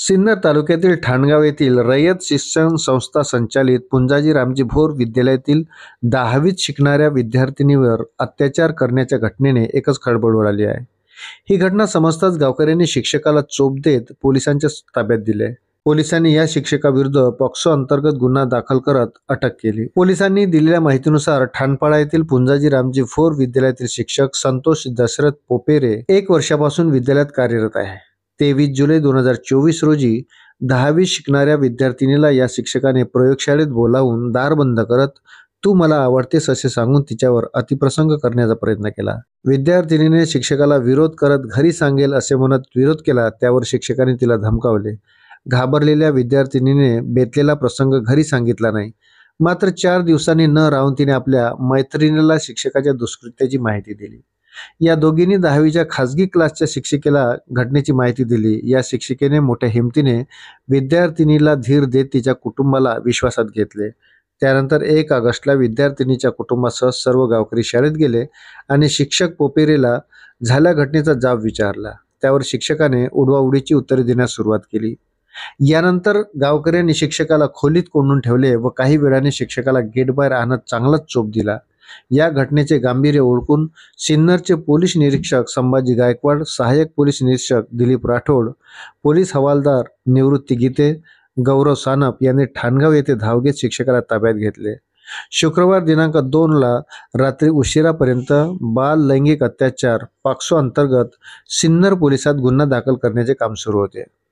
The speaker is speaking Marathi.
सिन्नर तालुक्यातील ठाणगाव येथील रयत शिक्षण संस्था संचालित पुंजाजी रामजी भोर विद्यालयातील 10वीत शिकणाऱ्या विद्यार्थिनीवर अत्याचार करण्याच्या घटनेने एकच खळबळ उडाली आहे. ही घटना समजताच गावकऱ्यांनी शिक्षकाला चोप देत पोलिसांच्या ताब्यात दिले. पोलिसांनी या शिक्षकाविरुद्ध पॉक्सो अंतर्गत गुन्हा दाखल करत अटक केली. पोलिसांनी दिलेल्या माहितीनुसार ठाणपाडा येथील पुंजाजी रामजी भोर विद्यालयातील शिक्षक संतोष दशरथ पोपेरे 1 वर्षापासून विद्यालयात कार्यरत आहे. 23 जुलै 2024 रोजी 10वी शिकणाऱ्या विद्यार्थिनीला या शिक्षकाने प्रयोगशाळेत बोलावून दार बंद करत तू मला आवडतेस असे सांगून तिच्यावर अतिप्रसंग करण्याचा प्रयत्न केला. विद्यार्थिनीने शिक्षकाला विरोध करत घरी सांगेल असे म्हणत विरोध केला. त्यावर शिक्षकाने तिला धमकावले. घाबरलेल्या विद्यार्थिनीने बेतलेला प्रसंग घरी सांगितला नाही. मात्र 4 दिवसांनी न राहून तिने आपल्या मैत्रिणीला शिक्षकाच्या दुष्कृत्याची माहिती दिली. या दोघींनी 10वीच्या खासगी क्लासच्या शिक्षिकेला घटनेची माहिती दिली. या शिक्षिकेने मोठ्या हिमतीने विद्यार्थिनीला धीर देत तिच्या कुटुंबाला विश्वासात घेतले. त्यानंतर 1 ऑगस्टला विद्यार्थिनीच्या कुटुंबासह सर्व गावकरी शाळेत गेले आणि शिक्षक पोपेरेला झाल्या घटनेचा जाब विचारला. त्यावर शिक्षकाने उडवाउडीची उत्तरे देण्यास सुरुवात केली. यानंतर गावकऱ्यांनी शिक्षकाला खोलीत कोंडून ठेवले व काही वेळाने शिक्षकाला गेटबाहेर आणत चांगलाच चोप दिला. या घटनेचे गांभीर्य ओळखून सिन्नरचे पोलीस निरीक्षक संभाजी गायकवाड, सहाय्यक पोलीस निरीक्षक दिलीप राठोड, पोलीस हवालदार निवृत्ती गीते, गौरव सानप यांनी ठाणगाव येथे धाव घेत शिक्षकाला ताब्यात घेतले. शुक्रवार दिनांक 2 रात्री उशिरापर्यंत बाल लैंगिक अत्याचार पॉक्सो अंतर्गत सिन्नर पोलिसात गुन्हा दाखल करण्याचे काम सुरू होते.